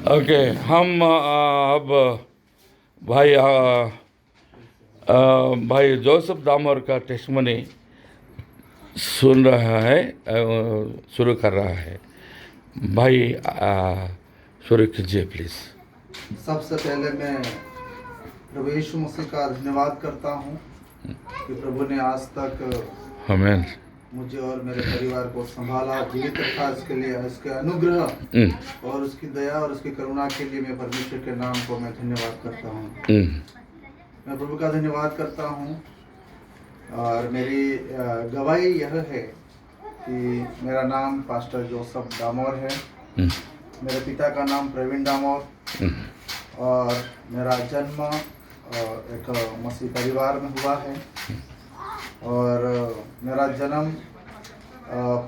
Okay, हम अब भाई भाई जोसेफ दामोर का टेस्टमनी सुन रहा है, शुरू कर रहा है। भाई शुरू कीजिए प्लीज़। सबसे पहले मैं प्रभु यीशु मसीह का धन्यवाद करता हूँ कि प्रभु ने आज तक आमीन। मुझे और मेरे परिवार को संभाला, जीवित रखा। इसके लिए उसके अनुग्रह और उसकी दया और उसकी करुणा के लिए मैं परमेश्वर के नाम को मैं धन्यवाद करता हूँ। मैं प्रभु का धन्यवाद करता हूँ और मेरी गवाही यह है कि मेरा नाम पास्टर जोसेफ दामोर है। मेरे पिता का नाम प्रवीण दामोर और मेरा जन्म एक मसीह परिवार में हुआ है और मेरा जन्म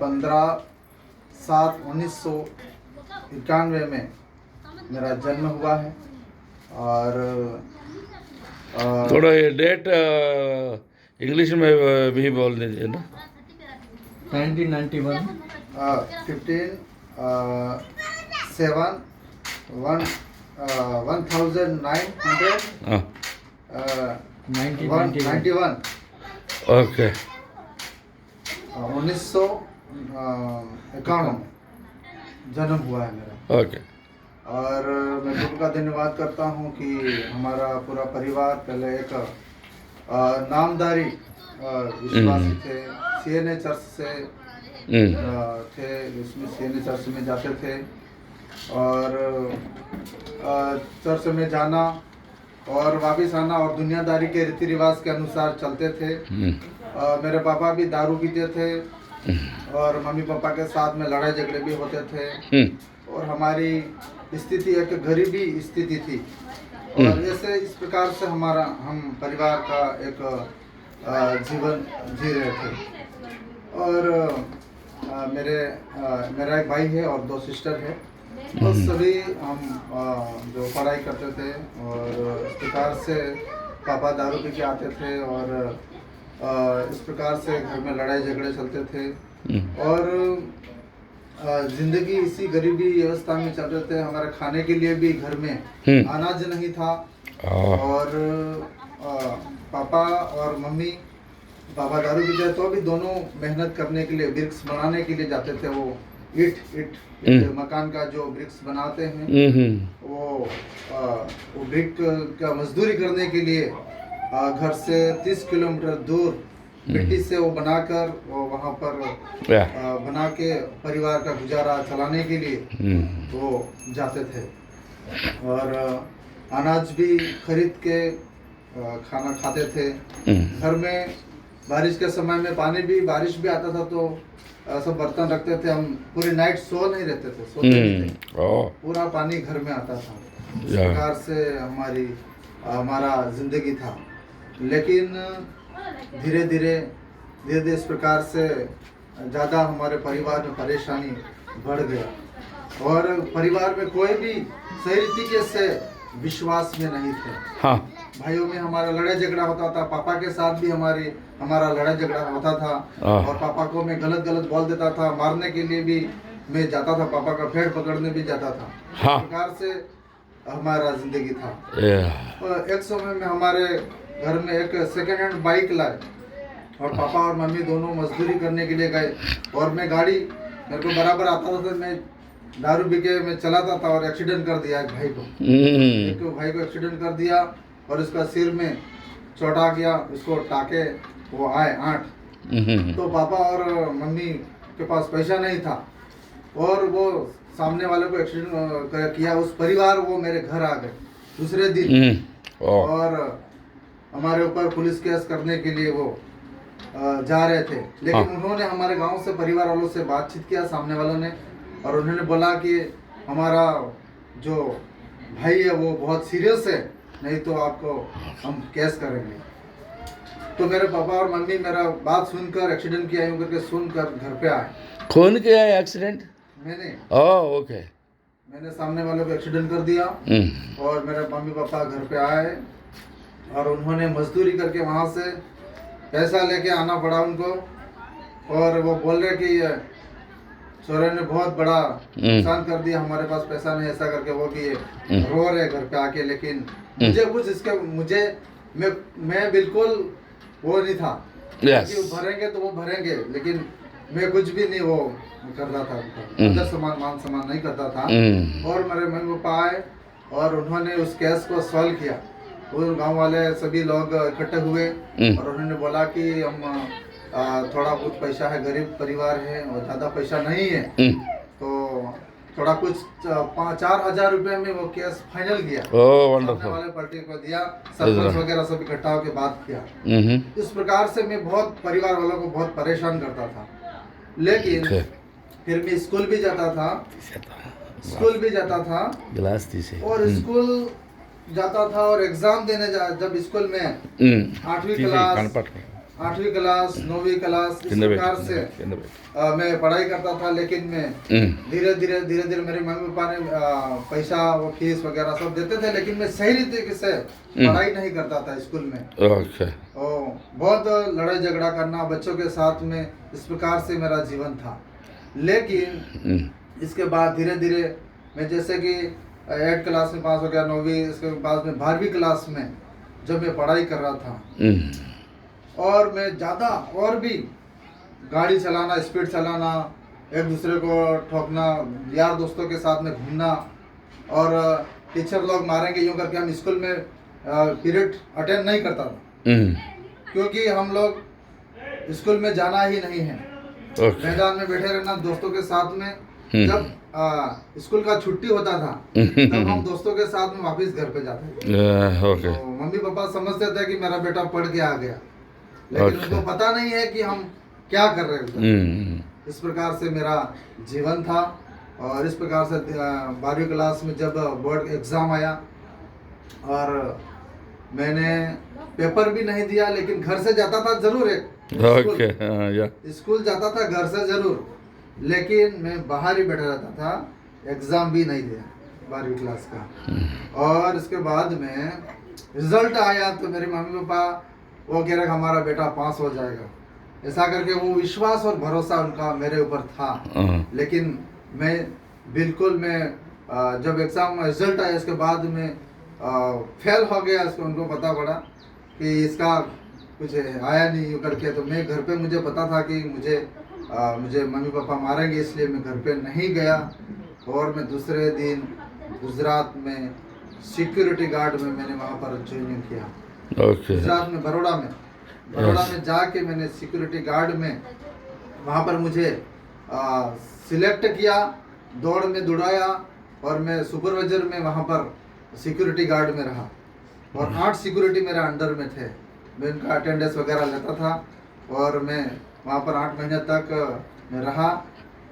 15/7/1991 में मेरा जन्म हुआ है। और थोड़ा ये डेट इंग्लिश में भी बोल दीजिए ना। 1991 15/7/1991 ओके। 1991 में जन्म हुआ है मेरा। ओके। और मैं प्रभु का धन्यवाद करता हूँ कि हमारा पूरा परिवार पहले एक नामधारी विश्वासी थे, सीएनए चर्च से थे, उसमें सीएनए चर्च में जाते थे और चर्च में जाना और वापस आना और दुनियादारी के रीति रिवाज के अनुसार चलते थे। मेरे पापा भी दारू पीते थे और मम्मी पापा के साथ में लड़ाई झगड़े भी होते थे और हमारी स्थिति एक गरीबी स्थिति थी और ऐसे इस प्रकार से हम परिवार का एक जीवन जी रहे थे। और मेरा एक भाई है और 2 सिस्टर है और सभी हम जो पढ़ाई करते थे और इस प्रकार से पापा दारू पी के आते थे और इस प्रकार से घर में लड़ाई झगड़े चलते थे और जिंदगी इसी गरीबी व्यवस्था में चल रहे थे। हमारे खाने के लिए भी घर में अनाज नहीं था और पापा और मम्मी, पापा दारू पीते तो भी दोनों मेहनत करने के लिए ब्रिक्स बनाने के लिए जाते थे। वो ईट मकान का जो ब्रिक्स बनाते हैं वो ब्रिक का मजदूरी करने के लिए घर से 30 किलोमीटर दूर मिट्टी से वो बनाकर वो वहाँ पर बना के परिवार का गुजारा चलाने के लिए वो जाते थे और अनाज भी खरीद के खाना खाते थे। घर में बारिश के समय में बारिश भी आता था तो सब बर्तन रखते थे। हम पूरी नाइट सो नहीं रहते थे, सोते नहीं थे। पूरा पानी घर में आता था। इस प्रकार से हमारा जिंदगी था। लेकिन धीरे धीरे इस प्रकार से ज़्यादा हमारे परिवार में परेशानी बढ़ गया और परिवार में कोई भी सही तरीके से विश्वास में नहीं थे। भाइयों में हमारा लड़ाई झगड़ा होता था, पापा के साथ भी हमारा लड़ाई झगड़ा होता था और पापा को मैं गलत बोल देता था। मारने के लिए भी मैं जाता था, पापा का पेड़ पकड़ने भी जाता था। इस प्रकार से हमारा जिंदगी था। एक समय में हमारे घर में एक सेकेंड हैंड बाइक लाए और पापा और मम्मी दोनों मजदूरी करने के लिए गए और मैं गाड़ी मेरे को बराबर आता था तो मैं दारू पी के मैं चलाता था और एक्सीडेंट कर दिया एक भाई को एक्सीडेंट कर दिया और इसका सिर में चोट आ गया। इसको टाके वो आए 8। तो पापा और मम्मी के पास पैसा नहीं था और वो सामने वाले को एक्सीडेंट किया। उस परिवार वो मेरे घर आ गए दूसरे दिन और हमारे ऊपर पुलिस केस करने के लिए वो जा रहे थे। लेकिन उन्होंने हमारे गांव से परिवार वालों से बातचीत किया सामने वालों ने और उन्होंने बोला कि हमारा जो भाई है वो बहुत सीरियस है, नहीं तो आपको हम केस करेंगे। तो मेरे पापा और मम्मी मेरा बात सुनकर एक्सीडेंट किया यूँ करके सुनकर घर पे आए। कौन किया है एक्सीडेंट? मैंने। ओके। मैंने सामने वाले को एक्सीडेंट कर दिया और मेरे मम्मी पापा घर पे आए और उन्होंने मजदूरी करके वहाँ से पैसा लेके आना पड़ा उनको और वो बोल रहे कि चोरों ने बहुत बड़ा नुकसान कर दिया, हमारे पास पैसा नहीं ऐसा करके वो भी रो रहे घर पे आके। लेकिन मुझे कुछ इसके मैं बिल्कुल वो नहीं था Yes. कि वो भरेंगे तो वो भरेंगे, लेकिन मैं कुछ भी नहीं वो करता था, अंदर मान सम्मान नहीं करता था। और मेरे मम्मी पापा आए और उन्होंने उस केस को सॉल्व किया। वो गांव वाले सभी लोग इकट्ठे हुए और उन्होंने बोला कि हम थोड़ा कुछ पैसा है, गरीब परिवार है और ज़्यादा पैसा नहीं है, तो थोड़ा कुछ 4,000 रुपए में वो केस फाइनल किया। सामने वाले पार्टी को दिया, सरपंच वगैरह सब इकट्ठा होकर बात किया। इस प्रकार से मैं बहुत परिवार वालों को बहुत परेशान करता था। लेकिन फिर मैं स्कूल भी जाता था और स्कूल जाता था और एग्जाम देने जब स्कूल में 8वीं क्लास 9वीं क्लास इस प्रकार से मैं पढ़ाई करता था। लेकिन मैं धीरे धीरे मेरे मम्मी पापा ने पैसा वो फीस वगैरह सब देते थे, लेकिन मैं सही तरीके से पढ़ाई नहीं करता था स्कूल में। बहुत लड़ाई झगड़ा करना बच्चों के साथ में, इस प्रकार से मेरा जीवन था। लेकिन इसके बाद धीरे धीरे मैं जैसे कि 8th क्लास में पास हो गया, 9वीं, इसके बाद में 12वीं क्लास में जब मैं पढ़ाई कर रहा था और मैं ज़्यादा और भी गाड़ी चलाना, स्पीड चलाना, एक दूसरे को ठोकना, यार दोस्तों के साथ में घूमना, और टीचर लोग मारेंगे यूँ करके हम स्कूल में पीरियड अटेंड नहीं करता था, क्योंकि हम लोग स्कूल में जाना ही नहीं है। मैदान में बैठे रहना दोस्तों के साथ में। जब स्कूल का छुट्टी होता था तब हम दोस्तों के साथ में वापस घर पे जाते थे। तो मम्मी पापा समझते थे कि मेरा बेटा पढ़ के आ गया, लेकिन उनको पता नहीं है कि हम क्या कर रहे हैं। इस प्रकार से मेरा जीवन था। और इस प्रकार से 12वीं क्लास में जब बोर्ड एग्ज़ाम आया और मैंने पेपर भी नहीं दिया, लेकिन घर से जाता था जरूर, स्कूल जाता था घर से जरूर, लेकिन मैं बाहर ही बैठा रहता था। एग्ज़ाम भी नहीं दिया 12वीं क्लास का। और इसके बाद में रिजल्ट आया तो मेरे मम्मी पापा वो कह रहे हमारा बेटा पास हो जाएगा, ऐसा करके वो विश्वास और भरोसा उनका मेरे ऊपर था। लेकिन मैं बिल्कुल जब एग्ज़ाम रिजल्ट आया इसके बाद में फेल हो गया। इसको उनको पता पड़ा कि इसका कुछ आया नहीं यूँ करके। तो मैं घर पे मुझे पता था कि मुझे मम्मी पापा मारेंगे, इसलिए मैं घर पे नहीं गया। और मैं दूसरे दिन गुजरात में सिक्योरिटी गार्ड में मैंने वहाँ पर ज्वाइनिंग किया। गुजरात में बड़ौदा में जाके मैंने सिक्योरिटी गार्ड में वहाँ पर मुझे सिलेक्ट किया, दौड़ में दौड़ाया और मैं सुपरवाइजर में वहाँ पर सिक्योरिटी गार्ड में रहा। और 8 सिक्योरिटी मेरे अंडर में थे, मैं उनका अटेंडेंस वगैरह लेता था और मैं वहाँ पर 8 महीने तक मैं रहा।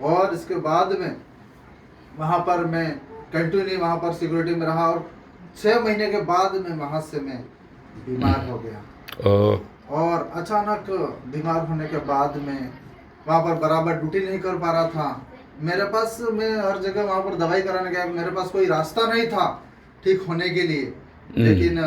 और इसके बाद में वहाँ पर मैं कंटिन्यू वहाँ पर सिक्योरिटी में रहा। और 6 महीने के बाद में वहाँ से मैं बीमार हो गया। और अचानक बीमार होने के बाद में वहाँ पर बराबर ड्यूटी नहीं कर पा रहा था। मेरे पास मैं हर जगह वहाँ पर दवाई कराने गया, मेरे पास कोई रास्ता नहीं था ठीक होने के लिए। लेकिन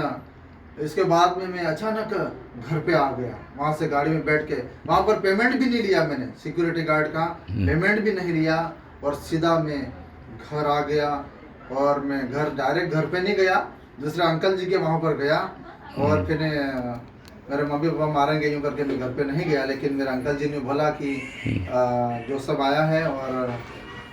इसके बाद में मैं अचानक घर पे आ गया, वहाँ से गाड़ी में बैठ के। वहाँ पर पेमेंट भी नहीं लिया मैंने, सिक्योरिटी गार्ड का पेमेंट भी नहीं लिया, और सीधा मैं घर आ गया। और मैं डायरेक्ट घर पे नहीं गया, दूसरे अंकल जी के वहाँ पर गया। और फिर मेरे मम्मी पापा मारेंगे यूँ करके मैं घर पे नहीं गया। लेकिन मेरे अंकल जी ने बोला कि जो सब आया है, और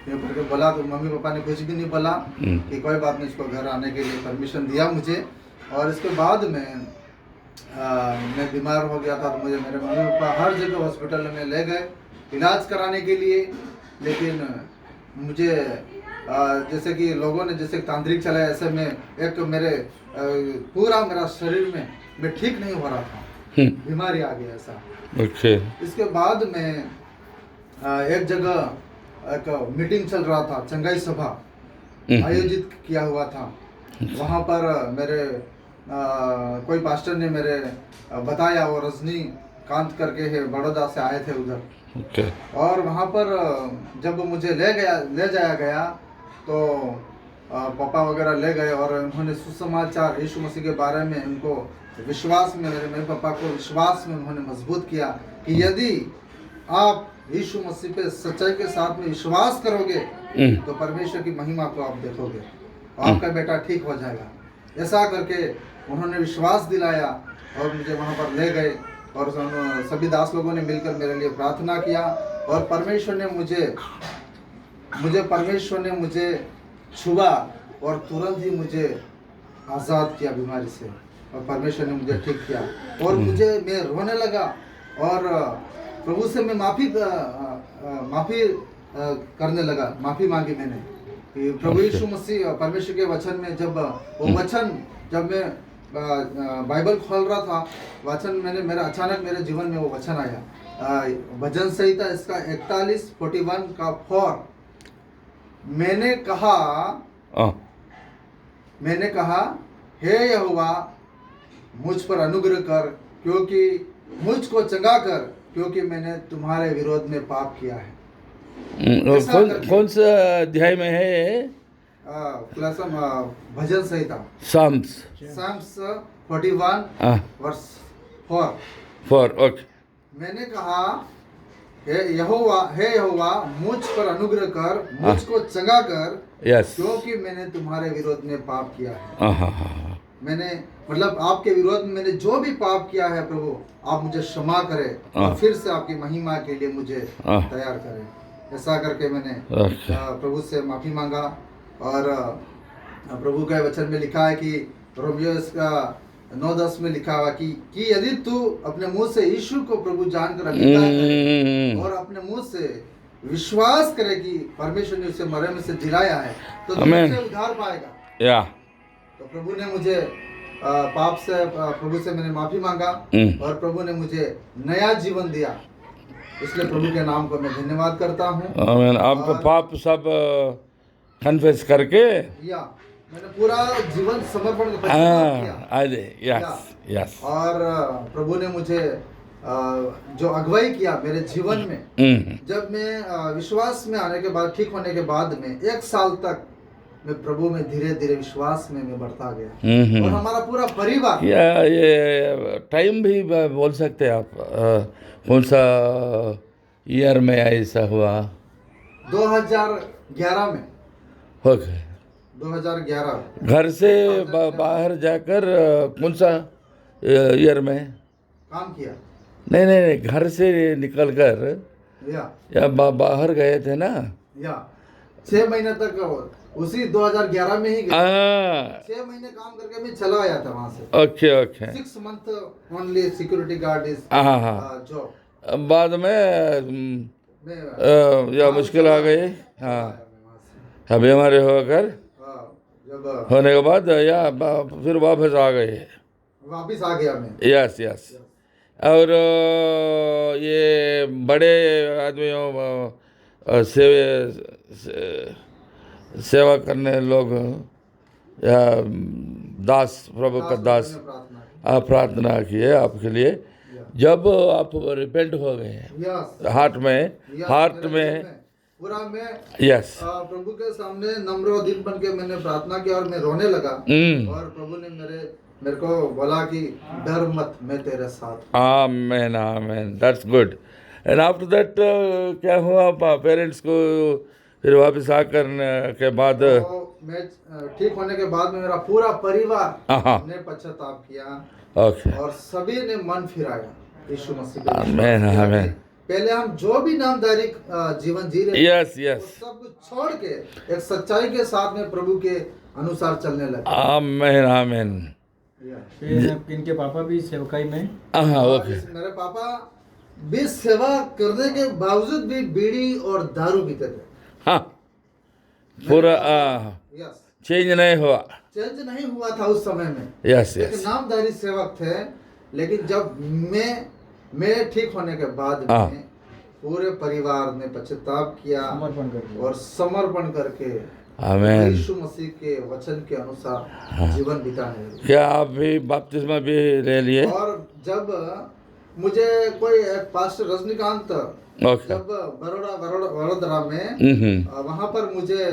यूँ करके बोला। तो मम्मी पापा ने कुछ भी नहीं बोला कि कोई बात नहीं, इसको घर आने के लिए परमिशन दिया मुझे। और इसके बाद में मैं बीमार हो गया था, तो मुझे मेरे मम्मी पापा हर जगह हॉस्पिटल में ले गए इलाज कराने के लिए। लेकिन मुझे जैसे कि लोगों ने जैसे तांत्रिक चलाया, ऐसे में एक पूरा मेरा शरीर में मैं ठीक नहीं हो रहा था, बीमारी आ गया ऐसा। इसके बाद में एक जगह एक मीटिंग चल रहा था, चंगाई सभा आयोजित किया हुआ था। वहाँ पर मेरे कोई पास्टर ने मेरे बताया, वो रजनीकांत करके है, बड़ौदा से आए थे उधर। और वहाँ पर जब मुझे ले जाया गया तो पापा वगैरह ले गए, और उन्होंने सुसमाचार यीशु मसीह के बारे में उनको विश्वास में, मेरे पापा को विश्वास में उन्होंने मजबूत किया कि यदि आप यीशु मसीह पे सच्चाई के साथ में विश्वास करोगे तो परमेश्वर की महिमा को आप देखोगे, आपका बेटा ठीक हो जाएगा। ऐसा करके उन्होंने विश्वास दिलाया और मुझे वहाँ पर ले गए और सभी दास लोगों ने मिलकर मेरे लिए प्रार्थना किया और परमेश्वर ने मुझे छुआ और तुरंत ही मुझे आज़ाद किया बीमारी से और परमेश्वर ने मुझे ठीक किया और मैं रोने लगा और प्रभु से मैं माफ़ी करने लगा, माफ़ी मांगी मैंने कि प्रभु यीशु मसीह परमेश्वर के वचन में जब मैं बाइबल खोल रहा था, वचन अचानक मेरे जीवन में वो वचन आया, भजन संहिता इसका 41:41 का 4। मैंने कहा हे यहोवा मुझ पर अनुग्रह कर, क्योंकि मुझको चंगा कर, क्योंकि मैंने तुम्हारे विरोध में पाप किया है। कौन सा अध्याय में है? भजन संहिता साम्स 41 वर्ष 4। ओके। मैंने कहा हे यहोवा मुझ पर अनुग्रह कर, मुझको चंगा कर, क्योंकि मैंने तुम्हारे विरोध में पाप किया है। मैंने मतलब आपके विरोध में मैंने जो भी पाप किया है प्रभु, आप मुझे क्षमा करें और फिर से आपकी महिमा के लिए मुझे तैयार करें। ऐसा करके मैंने प्रभु से माफ़ी मांगा और प्रभु के वचन में लिखा है कि रोमियो इसका 9:10 में लिखा हुआ कि यदि तू अपने मुंह से यीशु को प्रभु जानकर अंगीकार करे और अपने मुंह से विश्वास करे कि परमेश्वर ने उसे मरे में से जिलाया है तो तू उससे उद्धार पाएगा। तो प्रभु ने मुझे पाप से प्रभु से मैंने माफ़ी मांगा और प्रभु ने मुझे नया जीवन दिया, इसलिए प्रभु के नाम को मैं धन्यवाद करता हूँ। आमीन। आपको पाप सब कन्फेस करके मैंने पूरा जीवन समर्पण किया और प्रभु ने मुझे जो अगुवाई किया मेरे जीवन में, जब मैं विश्वास में आने के बाद, ठीक होने के बाद में 1 साल तक मैं प्रभु में धीरे धीरे विश्वास में मैं बढ़ता गया और हमारा पूरा परिवार। ये टाइम भी बोल सकते हैं आप, कौन सा ईयर में ऐसा हुआ? 2011 में। ओके। 2011 घर से बाहर जाकर कौन सा ईयर में काम किया? नहीं, घर से निकल कर या बाहर गए थे ना? 6 महीने तक उसी 2011 में ही गया। 6 महीने काम करके मैं चला आया था वहाँ से। Okay. 6 month only security guard is job. बाद में या मुश्किल आ गई। अभी हमारे होने के बाद या फिर वापस आ गया मैं। यस। और ये बड़े आदमियों सेवा करने लोग या दास, प्रभु का दास आप प्रार्थना किए आपके लिए, जब आप रिपेंट हो गए हार्ट में पूरा मैं प्रभु के सामने नम्र और दीन बन के मैंने प्रार्थना किया और मैं रोने लगा और प्रभु ने मेरे को बोला कि डर मत, मैं तेरे साथ। आमीन। That's good. And after that क्या हुआ? पेरेंट्स को फिर वापस आकर के बाद मैं ठीक होने के बाद में मेरा पूरा परिवार ने पश्चाताप किया और सभी ने मन फिराया यीशु मसीह पे। आमीन। पहले हम जो भी नामधारी जीवन जी रहे यस सब कुछ छोड़ के एक सच्चाई के साथ में प्रभु के अनुसार चलने लगे। आमीन। इनके पापा भी सेवकाई में। ओके। मेरे पापा भी सेवा करने के बावजूद भी बीड़ी और दारू पीते थे। पूरा चेंज नहीं हुआ था उस समय में। यस। नामधारी सेवक थे, लेकिन जब मैं ठीक होने के बाद में पूरे परिवार ने पश्चाताप किया और समर्पण करके आमीन यीशु मसीह के वचन के अनुसार जीवन बिताने लगे। क्या आप भी बपतिस्मा भी ले लिए? और जब मुझे कोई एक पास्टर रजनीकांत जब वडोदरा में वहाँ पर मुझे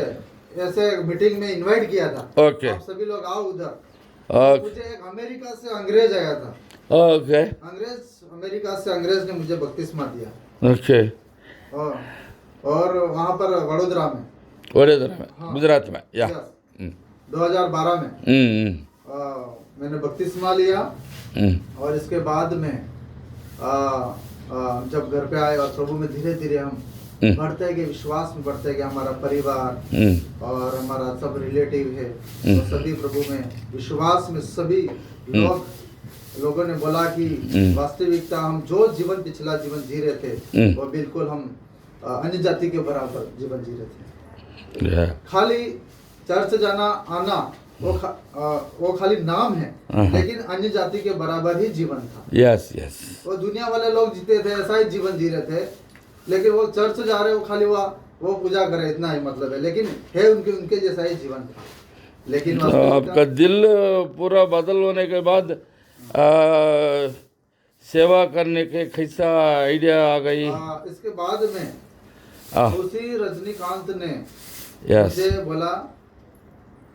ऐसे मीटिंग में इनवाइट किया था। आप सभी लोग आओ उधर। मुझे एक अमेरिका से अंग्रेज आया था। अमेरिका से अंग्रेज ने मुझे बपतिस्मा दिया। और वहाँ पर वडोदरा में वडोदरा में, हाँ। गुजरात में, या 2012 में मैंने बपतिस्मा लिया। और इसके बाद में जब घर पे आए और प्रभु में धीरे धीरे हम बढ़ते गए, विश्वास में बढ़ते गए। हमारा परिवार और हमारा सब रिलेटिव है तो सभी प्रभु में विश्वास में सभी लोगों ने बोला कि वास्तविकता हम जो जीवन पिछला जीवन जी रहे थे वो बिल्कुल हम अन्य जाति के बराबर जीवन जी रहे थे। खाली चर्च जाना आना वो खाली नाम है, लेकिन अन्य जाति के बराबर ही जीवन था। यस यस, वो दुनिया वाले लोग जीते थे ऐसा ही जीवन जी रहे थे, लेकिन वो चर्च जा रहे, वो खाली वो पूजा करे, इतना ही मतलब है, लेकिन है उनके जैसा ही जीवन था। लेकिन आपका दिल पूरा बदल होने के बाद सेवा करने के कैसा आइडिया आ गई? इसके बाद में उसी रजनीकांत ने मुझे बोला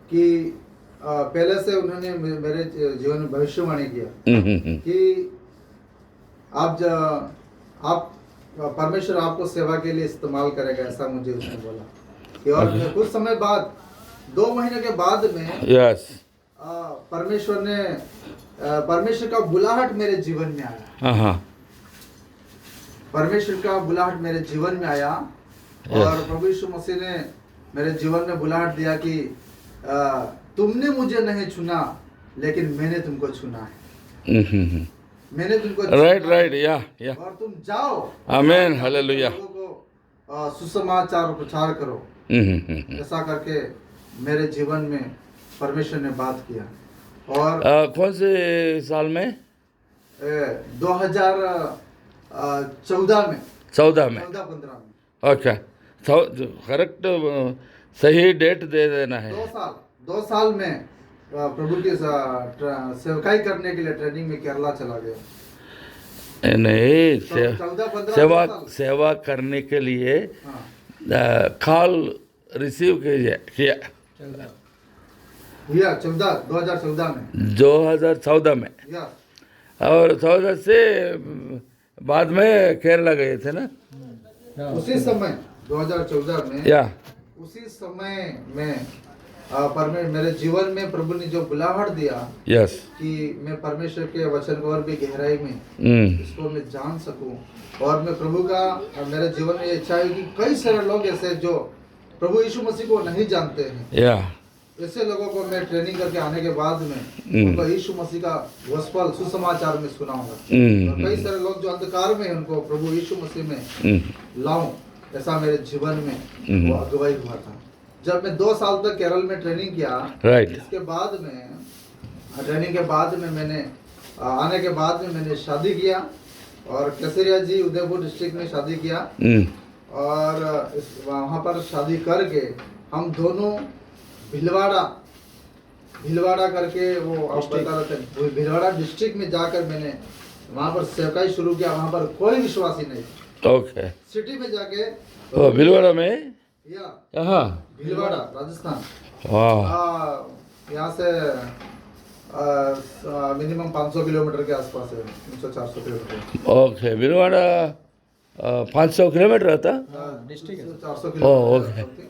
कि पहले से उन्होंने मेरे जीवन में भविष्यवाणी किया कि आप परमेश्वर आपको सेवा के लिए इस्तेमाल करेगा, ऐसा मुझे उसने बोला कि और कुछ समय बाद 2 महीने के बाद में परमेश्वर का बुलाहट मेरे जीवन में आया। परमेश्वर का बुलाहट मेरे जीवन में आया और प्रभु यीशु मसीह ने मेरे जीवन में बुलाहट दिया कि तुमने मुझे नहीं चुना लेकिन मैंने तुमको चुना है। मैंने तुमको राइट या और तुम जाओ, आमीन, हालेलुया, लोगों को सुसमाचार प्रचार करो। ऐसा करके मेरे जीवन में परमेश्वर ने बात किया। और कौन से साल में? 2014 में, 14 में, 14-15 में। अच्छा, करेक्ट, सही डेट दे देना है। 2 साल में प्रभु की सेवकाई करने के लिए ट्रेनिंग में केरला चला गया। नहीं, 14-15 सेवा करने के लिए कॉल रिसीव किया 2014 में, 2014 में, और 14 से बाद में केरला गए थे ना? उसी समय 2014 में, उसी समय में मेरे जीवन में प्रभु ने जो बुलाहट दिया कि मैं परमेश्वर के वचन को और भी गहराई में इसको मैं जान सकूं, और मैं प्रभु का मेरे जीवन में इच्छा है कि कई सारे लोग ऐसे जो प्रभु यीशु मसीह को नहीं जानते हैं, ऐसे लोगों को मैं ट्रेनिंग करके आने के बाद में उनको यीशु मसीह का गोस्पेल सुसमाचार में सुनाऊंगा। और कई सारे लोग जो अंधकार में हैं उनको प्रभु यीशु मसीह में लाऊं, ऐसा मेरे जीवन में वो अगुवाई हुआ था। जब मैं 2 साल तक केरल में ट्रेनिंग किया, इसके बाद में ट्रेनिंग के बाद में मैंने आने के बाद में मैंने शादी किया और केसरिया जी उदयपुर डिस्ट्रिक्ट में शादी किया। और वहाँ पर शादी करके हम दोनों भिलवाड़ा करके वो आप बता रहे थे, भिलवाड़ा डिस्ट्रिक्ट में जाकर मैंने वहाँ पर सेवकाई शुरू किया। वहाँ पर कोई विश्वासी नहीं था। ओके, सिटी में जाके भिलवाड़ा में, भिलवाड़ा राजस्थान, यहाँ से मिनिमम 500 किलोमीटर के आसपास है, 300-400 किलोमीटर। ओके, भिलवाड़ा 500 किलोमीटर रहता, डिस्ट्रिक्ट 400 किलोमीटर, ओके,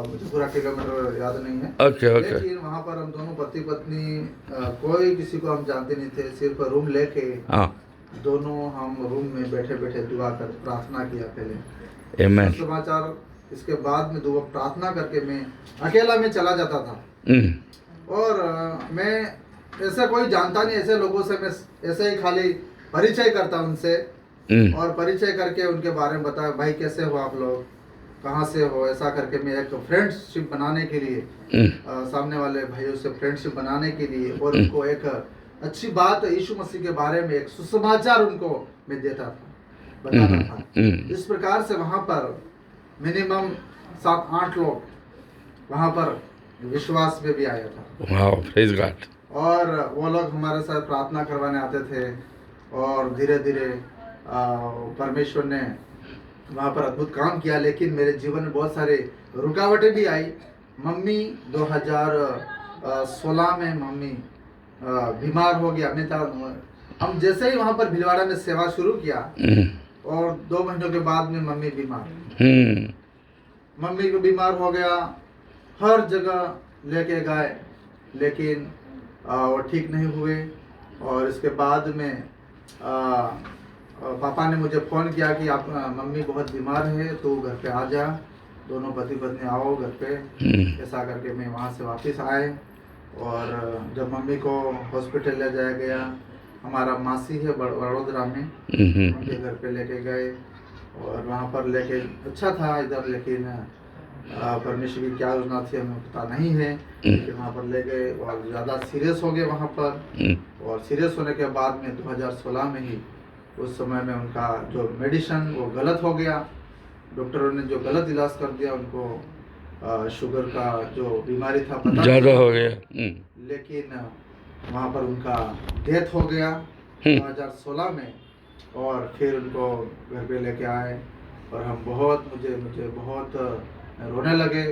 मुझे पूरा किलोमीटर याद नहीं है। ओके। लेकिन वहाँ पर हम दोनों पति पत्नी, कोई किसी को हम जानते नहीं थे, सिर्फ रूम लेके दोनों हम रूम में बैठे बैठे दुआ कर प्रार्थना किया पहले, आमीन, समाचार। इसके बाद में दुआ प्रार्थना करके मैं अकेला में चला जाता था। और मैं ऐसे कोई जानता नहीं, ऐसे लोगों से मैं ऐसे ही खाली परिचय करता उनसे, और परिचय करके उनके बारे में बताया, भाई कैसे हो आप लोग, कहाँ से हो, ऐसा करके मैं एक फ्रेंडशिप बनाने के लिए सामने वाले भाइयों से फ्रेंडशिप बनाने के लिए, और उनको एक अच्छी बात यीशु मसीह के बारे में एक सुसमाचार उनको मैं देता था, बताता था। इस प्रकार से वहाँ पर मिनिमम 7-8 लोग वहाँ पर विश्वास में भी आया था। Wow, praise God. और वो लोग हमारे साथ प्रार्थना करवाने आते थे, और धीरे धीरे परमेश्वर ने वहाँ पर अद्भुत काम किया। लेकिन मेरे जीवन में बहुत सारे रुकावटें भी आई। मम्मी 2016 में मम्मी बीमार हो गया। हम जैसे ही वहाँ पर भिलवाड़ा में सेवा शुरू किया, और 2 महीनों के बाद में मम्मी बीमार। मम्मी को बीमार हो गया, हर जगह लेके गए, लेकिन वो ठीक नहीं हुए। और इसके बाद में पापा ने मुझे फ़ोन किया कि आप मम्मी बहुत बीमार है तो घर पे आ जा, दोनों पति पत्नी आओ घर पे। ऐसा करके मैं वहाँ से वापस आए। और जब मम्मी को हॉस्पिटल ले जाया गया, हमारा मासी है वडोदरा में, उनके घर पे लेके गए और वहाँ पर लेके अच्छा था इधर, लेकिन परमेश्वर की क्या योजना थी हमें पता नहीं है। लेकिन वहाँ पर ले गए और ज़्यादा सीरियस हो गए वहाँ पर। और सीरियस होने के बाद में 2016 में ही उस समय में उनका जो मेडिसिन वो गलत हो गया। डॉक्टरों ने जो गलत इलाज कर दिया, उनको शुगर का जो बीमारी था पता ज़्यादा हो गया। लेकिन वहाँ पर उनका डेथ हो गया 2016 में। और फिर उनको घर पे लेके आए और हम मुझे बहुत रोने लगे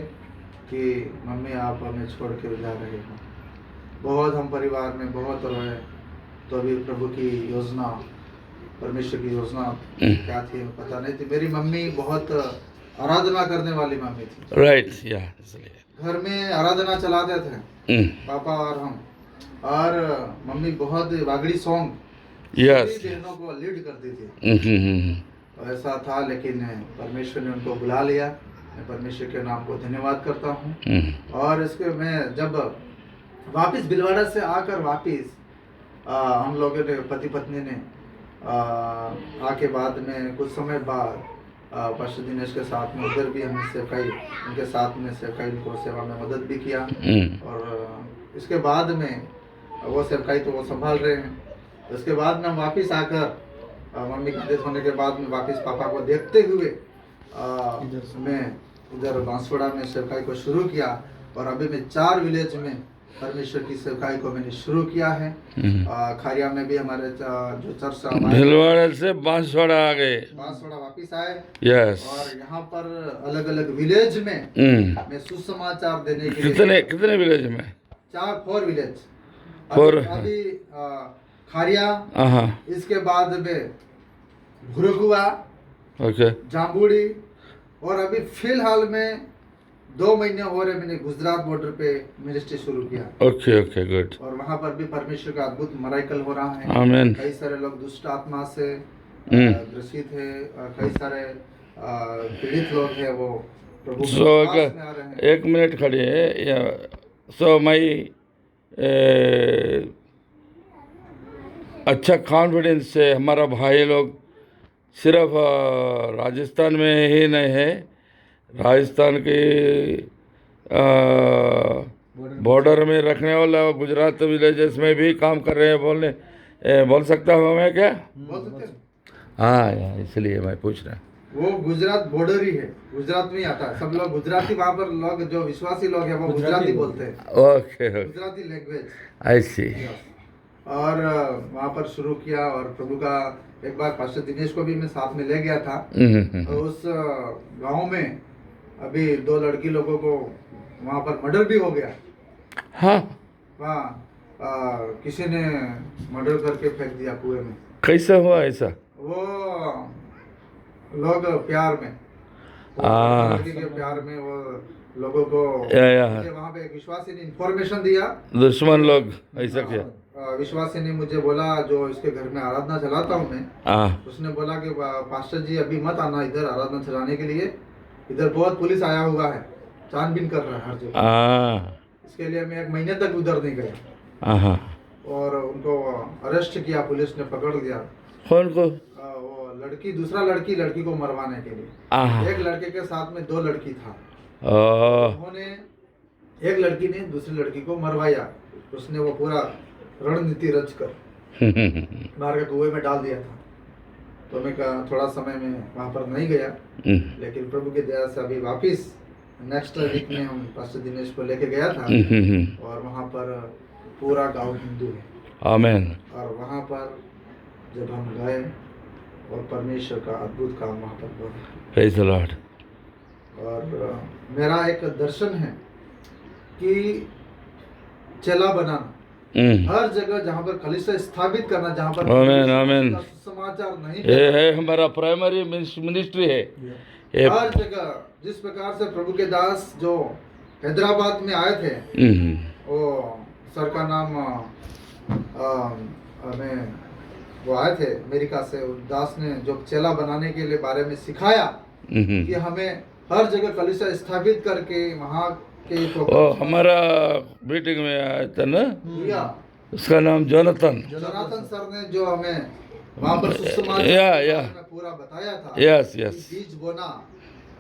कि मम्मी आप हमें छोड़ के जा रहे हो। बहुत हम परिवार में बहुत रोए। तो अभी प्रभु की योजना, परमेश्वर की योजना क्या थी पता नहीं थी। मेरी मम्मी बहुत आराधना करने वाली मम्मी थी। राइट, या इसलिए घर में आराधना चलाते थे पापा और हम। और मम्मी बहुत वागड़ी सॉन्ग यस बहनों को लीड करती थी। ऐसा था, लेकिन परमेश्वर ने उनको बुला लिया। मैं परमेश्वर के नाम को धन्यवाद करता हूँ। और इसके मैं जब वापस भिलवाड़ा से आकर वापस हम लोगों ने पति पत्नी ने आके बाद में कुछ समय बाद पास्टर दिनेश के साथ में उधर भी हमने सेवकाई उनके साथ में सेवकाई उनको सेवा में मदद भी किया। और इसके बाद में वो सेवकाई तो वो संभाल रहे हैं। उसके बाद में हम वापस आकर मम्मी का डेथ होने के बाद में वापस पापा को देखते हुए मैं इधर बांसवाड़ा में सेवकाई को शुरू किया। और अभी मैं 4 विलेज में परमेश्वर की सेवकाई को मैंने शुरू किया है। खारिया में भी हमारे जो चर्च भिलवाड़ा से बांसवाड़ा आ गए, बांसवाड़ा वापस आए। यस। और यहाँ पर अलग अलग विलेज में मैं सुसमाचार देने के लिए कितने विलेज में? 4 विलेज। 4 अभी खारिया, इसके बाद में भुरगुआ, ओके, जाम्बुड़ी। और अभी फिलहाल में 2 महीने हो रहे मैंने गुजरात बॉर्डर पे मिनिस्ट्री शुरू किया। Okay okay, good. और वहाँ पर भी परमेश्वर का अद्भुत मराइकल हो रहा है। आमीन। कई सारे लोग दुष्ट आत्मा से ग्रसित है, कई सारे पीड़ित लोग हैं, वो प्रभु के पास में आ रहे हैं। 1 मिनट खड़िए। सो माई अच्छा कॉन्फिडेंस से हमारा भाई लोग सिर्फ राजस्थान में ही नहीं है, राजस्थान के बॉर्डर में रखने वाला गुजरात विलेजेस में भी काम कर रहे हैं। बोल सकता हूँ मैं क्या? बोल सकते हैं? हाँ, इसलिए मैं पूछ रहा हूँ। वो गुजरात बॉर्डर ही है, गुजरात में ही आता है। सब लोग गुजराती, वहाँ पर लोग जो विश्वासी लोग हैं वो गुजराती बोलते हैं। ओके, गुजराती लैंग्वेज, आई सी। और वहाँ पर शुरू किया। और प्रभु का एक बार पास्टर दिनेश को भी मैं साथ में ले गया था। और उस गांव में अभी 2 लड़की लोगों को वहाँ पर मर्डर भी हो गया। हाँ, वहाँ किसी ने मर्डर करके फेंक दिया कुएं में। कैसा हुआ ऐसा? वो लोग प्यार में, लड़की के प्यार में वो लोगों को वहाँ पे एक विश्वासी ने इंफॉर्मेशन दिया। दुश्मन लोग ऐसा किया। विश्वासी ने मुझे बोला, जो इसके घर में आराधना चलाता हूँ मैं, उसने बोला कि पास्टर जी अभी मत आना इधर आराधना चलाने के लिए, इधर बहुत पुलिस आया हुआ है, छानबीन कर रहा है हर जगह। इसके लिए मैं 1 महीने तक उधर नहीं गया। और उनको अरेस्ट किया, पुलिस ने पकड़ लिया। कौन को? वो लड़की, दूसरा लड़की को मरवाने के लिए। एक लड़के के साथ में 2 लड़की था। उन्होंने, एक लड़की ने दूसरी लड़की को मरवाया। उसने वो पूरा रणनीति रच कर मार के कुएं में डाल दिया था। तो मैं थोड़ा समय में वहाँ पर नहीं गया, लेकिन प्रभु की दया से अभी वापस नेक्स्ट वीक में हम पास्टर दिनेश को लेके गया था। और वहाँ पर पूरा गांव हिंदू है। आमीन। और वहाँ पर जब हम गए और परमेश्वर का अद्भुत काम वहाँ पर हुआ। Praise the Lord. और मेरा एक दर्शन है कि चेला बनाना, हर जगह जहाँ पर कलीसिया स्थापित करना, जहाँ पर आमीन, आमीन। का सुसमाचार नहीं ये है हमारा प्राइमरी मिनिस्ट्री है ये। हर जगह जिस प्रकार से प्रभु के दास जो हैदराबाद में आए थे, वो सर का नाम हमें वो आए थे अमेरिका से, उस दास ने जो चेला बनाने के लिए बारे में सिखाया कि हमें हर जगह कलीसिया स्थापित करके वहाँ के वो हमारा मीटिंग में आया था ना, या उसका नाम जोनाथन। जोनाथन सर ने जो हमें वहाँ पर सुसमाचार या में पूरा बताया था, यस यस, बीज बोना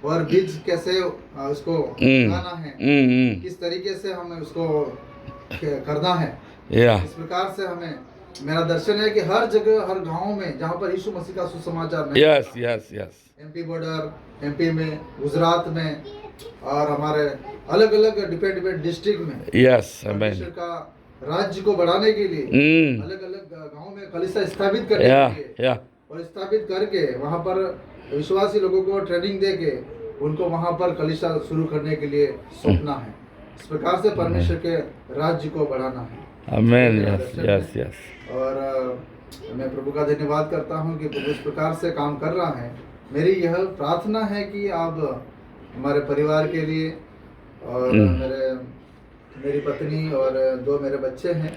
और बीज कैसे उसको लगाना है, किस तरीके से हमें उसको करना है। या इस प्रकार से हमें मेरा दर्शन है कि हर जगह हर गांव में जहाँ पर यीशु मसीह का सुसमाचार नहीं, yes yes yes, MP border, MP में, गुजरात में और हमारे अलग अलग डिफरेंट डिस्ट्रिक्ट में यस, परमेश्वर का राज्य को बढ़ाने के लिए अलग अलग गांव में कलीसिया स्थापित करने या के लिए या और स्थापित करके वहाँ पर विश्वासी लोगों को ट्रेनिंग दे के उनको वहाँ पर कलीसिया शुरू करने के लिए सौंपना है। इस प्रकार से परमेश्वर के राज्य को बढ़ाना है। आमीन, यस यस यस। और मैं प्रभु का धन्यवाद करता हूँ कि प्रभु इस प्रकार से काम कर रहा है। मेरी यह प्रार्थना है कि आप हमारे परिवार के लिए और मेरी पत्नी और 2 मेरे बच्चे हैं।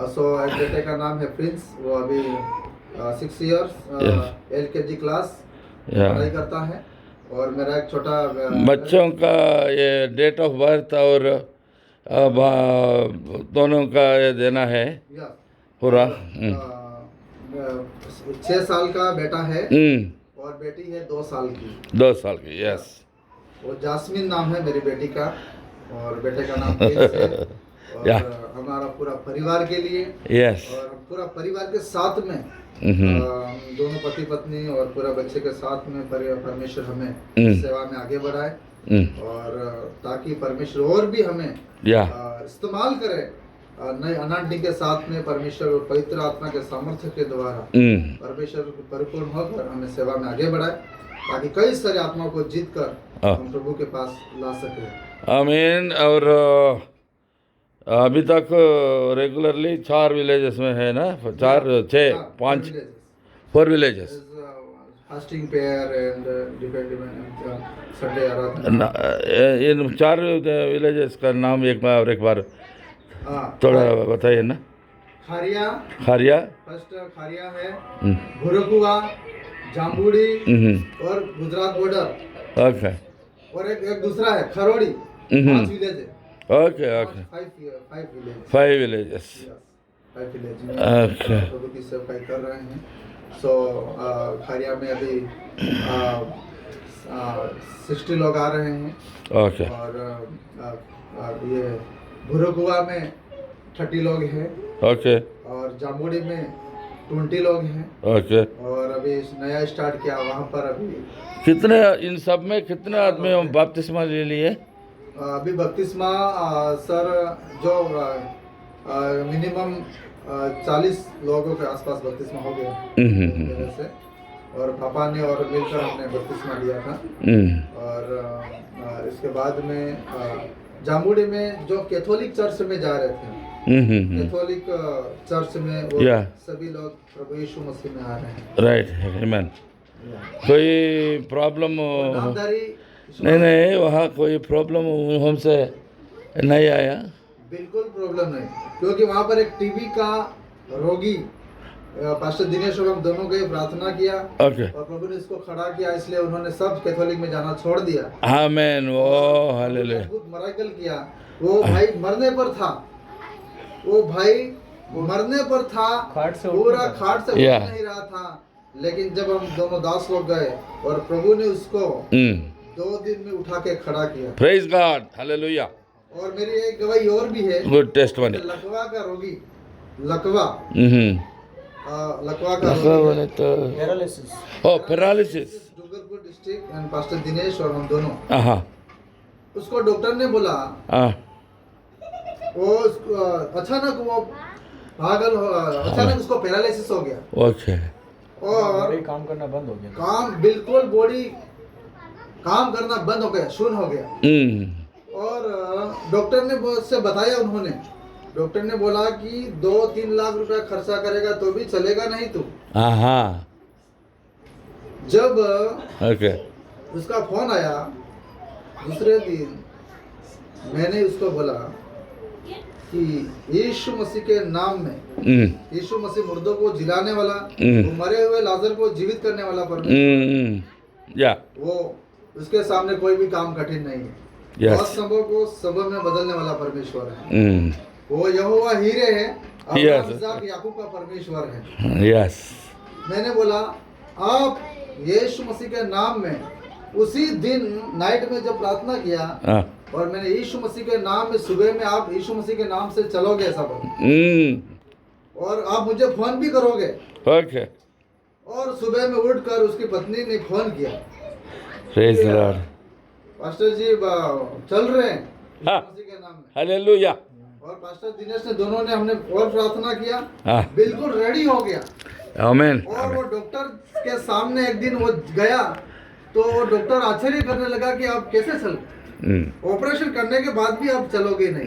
सो एक बेटे का नाम है प्रिंस, वो अभी 6 इयर्स LKG क्लास पढ़ाई करता है, और मेरा एक छोटा बच्चों का ये डेट ऑफ बर्थ और दोनों का ये देना है पूरा। 6 साल का बेटा है और बेटी है 2 साल की। 2 साल की, यस। वो जास्मिन नाम है मेरी बेटी का और बेटे का नाम प्रिंस है। और हमारा पूरा परिवार के लिए, यस, और पूरा परिवार के साथ में दोनों पति पत्नी और पूरा बच्चे के साथ में परमेश्वर हमें सेवा में आगे बढ़ाए, और ताकि परमेश्वर और भी हमें इस्तेमाल करे नए अनांटी के साथ में, परमेश्वर और पवित्र आत्मा के सामर्थ्य के द्वारा परमेश्वर परिपूर्ण होकर हमें सेवा में आगे बढ़ाए, ताकि कई सारे आत्माओं को जीत कर हम प्रभु के पास ला सके। आमीन। और अभी तक रेगुलरली 4 विलेजेस में है ना, 4 6 5 4 villages fasting prayer and dependent Sunday Aradhana. In 4 villages का नाम एक बार थोड़ा बताइए ना। खारिया फर्स्ट खारिया है, भुरकुआ, जाम्बुड़ी और गुजरात बॉर्डर। ओके। और एक दूसरा है खरोड़ी। 5 विलेज है। Okay okay, 5 villages. 5 village okay. प्रभु की सेवा कर रहे हैं। सो खारिया में अभी 60 लोग आ रहे हैं। ओके। और ये भुरकुआ में 30 लोग हैं। ओके। और जामुड़ी में 20 लोग हैं। ओके। और अभी नया स्टार्ट किया वहाँ पर। अभी कितने, इन सब में कितने आदमी बपतिस्मा ले लिए? अभी बपतिस्मा सर जो मिनिमम 40 लोगों के आसपास बपतिस्मा हो गया से, और पापा ने और मिलकर हमने बपतिस्मा लिया था। और इसके बाद में जामुड़ी में जो कैथोलिक चर्च में जा रहे थे, कैथोलिक चर्च में वो सभी लोग प्रभु यीशु मसीह में आ रहे हैं। राइट, आमीन। कोई प्रॉब्लम नहीं, वहाँ कोई प्रॉब्लम हमसे नहीं आया? बिल्कुल प्रॉब्लम नहीं, क्योंकि वहाँ पर एक टीबी का रोगी पास्टर दिनेश और हम दोनों गए, प्रार्थना किया। ओके। और प्रभु ने इसको खड़ा किया, इसलिए उन्होंने सब कैथोलिक में जाना छोड़ दिया। आमीन। वो हालेलुया। बहुत मिरेकल किया। वो भाई मरने पर था, पूरा खाट से उठ नहीं रहा था, लेकिन जब हम दोनों दास लोग गए और प्रभु ने उसको 2 दिन में उठा के खड़ा किया। Praise God, hallelujah. और मेरी एक गवाही और भी है। Good testimony. लकवा का रोगी, लकवा का बोले तो paralysis, Dungarpur district, and pastor Dinesh और हम दोनों। उसको डॉक्टर ने बोला वो अचानक वो पागल हो, अचानक उसको पैरालिसिस हो गया। ओके। और काम करना बंद हो गया। काम बिल्कुल बॉडी काम करना बंद हो गया, शून्य हो गया। और डॉक्टर ने से बताया उन्होंने डॉक्टर ने बोला कि 2-3 लाख रुपया खर्चा करेगा तो भी चलेगा नहीं तू। हाँ जब ओके उसका फोन आया दूसरे दिन, मैंने उसको बोला कि यीशु मसीह के नाम में, यीशु मसीह मुर्दों को जिलाने वाला, वो मरे हुए लाजर को जीवित करने वाला परमेश्वर, या वो उसके सामने कोई भी काम कठिन नहीं है। Yes. असंभव को संभव में बदलने वाला परमेश्वर है। वो यहोवा हीरे है, अब्राहम, इसहाक, याकूब का परमेश्वर है। यस मैंने बोला आप यीशु मसीह के नाम में, उसी दिन नाइट में जब प्रार्थना किया और मैंने यीशु मसीह के नाम में, सुबह में आप यीशु मसीह के नाम से चलोगे सब, और आप मुझे फोन भी करोगे। ओके और सुबह में उठकर उसकी पत्नी ने फोन किया, प्रेज द लॉर्ड, पास्टर जी चल रहे हैं यीशु मसीह के नाम में। हालेलुया। और पास्टर दिनेश ने, दोनों ने, हमने और प्रार्थना किया, हाँ। बिल्कुल रेडी हो गया। आमीन। और वो डॉक्टर के सामने एक दिन वो गया तो डॉक्टर आश्चर्य करने लगा कि आप कैसे चल, ऑपरेशन करने के बाद भी आप चलोगे नहीं।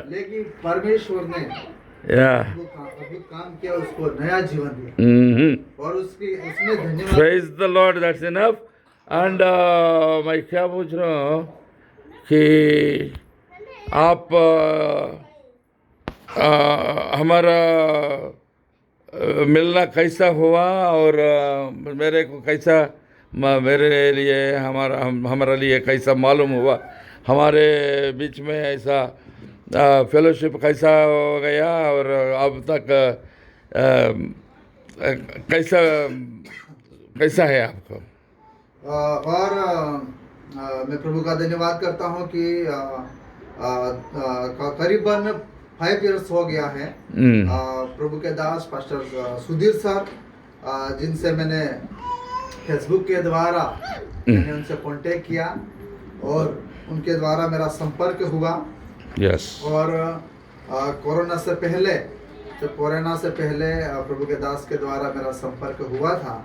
लेकिन परमेश्वर ने अद्भुत काम किया, उसको नया जीवन दिया, और उसने धन्यवाद। Praise the Lord, that's enough. And मैं क्या पूछ रहा हूँ कि आप हमारा मिलना कैसा हुआ, और मेरे को कैसा, मेरे लिए हमारा लिए कैसा मालूम हुआ, हमारे बीच में ऐसा फेलोशिप कैसा हो गया, और अब तक कैसा है आपको। और मैं प्रभु का धन्यवाद करता हूँ कि करीबन 5 इयर्स हो गया है। प्रभु के दास पास्टर सुधीर सर, जिनसे मैंने फेसबुक के द्वारा मैंने उनसे कांटेक्ट किया और उनके द्वारा मेरा संपर्क हुआ। यस। और कोरोना से पहले प्रभु के दास के द्वारा मेरा संपर्क हुआ था,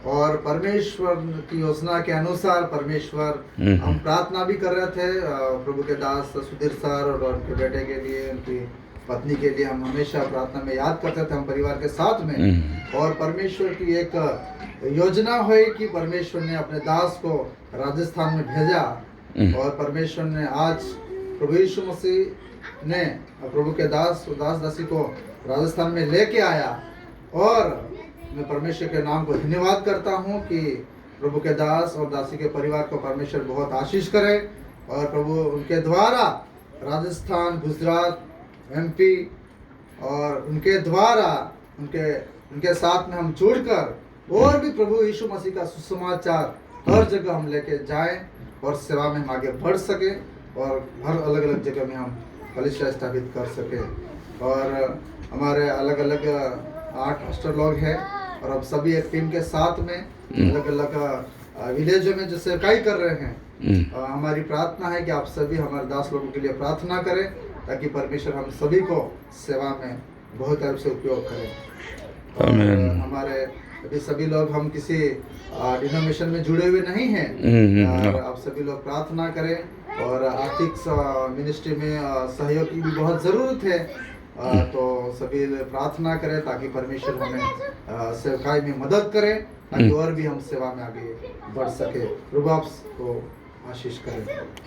और परमेश्वर की योजना के अनुसार परमेश्वर, हम प्रार्थना भी कर रहे थे प्रभु के दास सुधीर सर और उनके बेटे के लिए, उनकी पत्नी के लिए हम हमेशा प्रार्थना में याद करते थे, हम परिवार के साथ में। और परमेश्वर की एक योजना हुई कि परमेश्वर ने अपने दास को राजस्थान में भेजा, और परमेश्वर ने आज प्रभु यीशु मसीह ने प्रभु के दास दासी को राजस्थान में लेके आया। और मैं परमेश्वर के नाम को धन्यवाद करता हूँ कि प्रभु के दास और दासी के परिवार को परमेश्वर बहुत आशीष करे, और प्रभु उनके द्वारा राजस्थान, गुजरात, MP, और उनके द्वारा उनके साथ में हम जुड़कर और भी प्रभु यीशु मसीह का सुसमाचार हर जगह हम लेके जाएं, और सेवा में हम आगे बढ़ सके, और हर अलग अलग जगह में हम कलीसिया स्थापित कर सके। और हमारे अलग अलग 8 पास्टर लोग हैं, और अब सभी एक टीम के साथ में अलग अलग विलेजों में जो सेवकाई कर रहे हैं। हमारी प्रार्थना है कि आप सभी हमारे दास लोगों के लिए प्रार्थना करें, ताकि परमेश्वर हम सभी को सेवा में बहुत तरफ से उपयोग करें। और हमारे अभी सभी लोग, हम किसी डिनोमिनेशन में जुड़े हुए नहीं हैं, और आप सभी लोग प्रार्थना करें। और आर्थिक मिनिस्ट्री में सहयोग की भी बहुत ज़रूरत है, तो सभी प्रार्थना करें ताकि परमेश्वर हमें सेवकाई में मदद करे, ताकि और भी हम सेवा में आगे बढ़ सके। प्रभु आपको आशीष करें।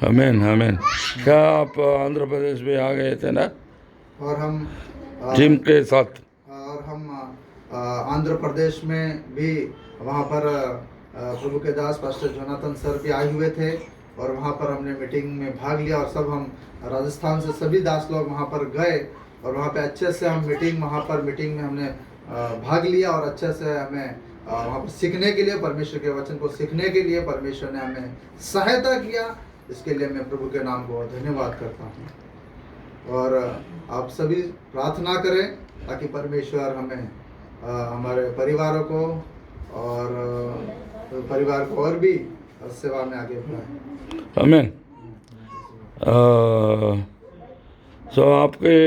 आमीन आमीन। क्या आप आंध्र प्रदेश में आ गए थे ना, और हम टीम के साथ, और हम आंध्र प्रदेश में भी, वहाँ पर प्रभु के दास पास्टर जोनाथन सर भी आए हुए थे, और वहाँ पर हमने मीटिंग में भाग लिया, और सब हम राजस्थान से सभी दास लोग वहाँ पर गए, और वहाँ पे अच्छे से हम मीटिंग में हमने भाग लिया, और अच्छे से हमें वहाँ पर सीखने के लिए, परमेश्वर के वचन को सीखने के लिए परमेश्वर ने हमें सहायता किया। इसके लिए मैं प्रभु के नाम को धन्यवाद करता हूँ। और आप सभी प्रार्थना करें ताकि परमेश्वर हमें हमारे परिवारों को और भी सेवा में आगे बढ़ाए। आमीन। सो आपके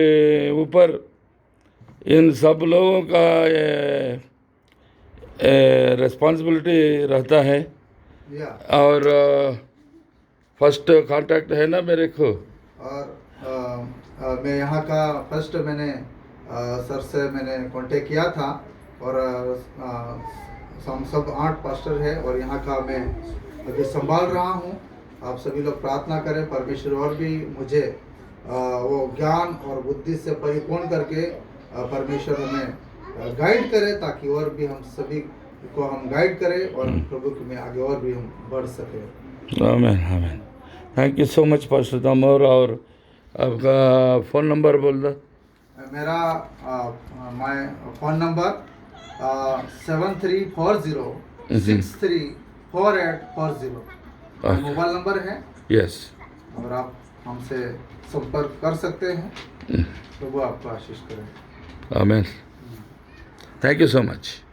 ऊपर इन सब लोगों का रिस्पॉन्सिबिलिटी रहता है, और फर्स्ट कांटेक्ट है ना मेरे को। और मैं यहाँ का फर्स्ट मैंने सर से मैंने कांटेक्ट किया था और हम सब 8 पास्टर है और यहाँ का मैं अभी संभाल रहा हूँ। आप सभी लोग प्रार्थना करें परमेश्वर और भी मुझे वो ज्ञान और बुद्धि से परिपूर्ण करके परमेश्वर हमें गाइड करे, ताकि और भी हम सभी को हम गाइड करें और प्रभु के में आगे और भी हम बढ़ सकें। आमीन आमीन। Thank you so much pastor Damor. और आपका फ़ोन नंबर बोल दो। मेरा my phone number 7340634840 mobile number है। यस। और आप हमसे संपर्क कर सकते हैं। प्रभु आपको आशीष करें। आमीन। Thank you so much.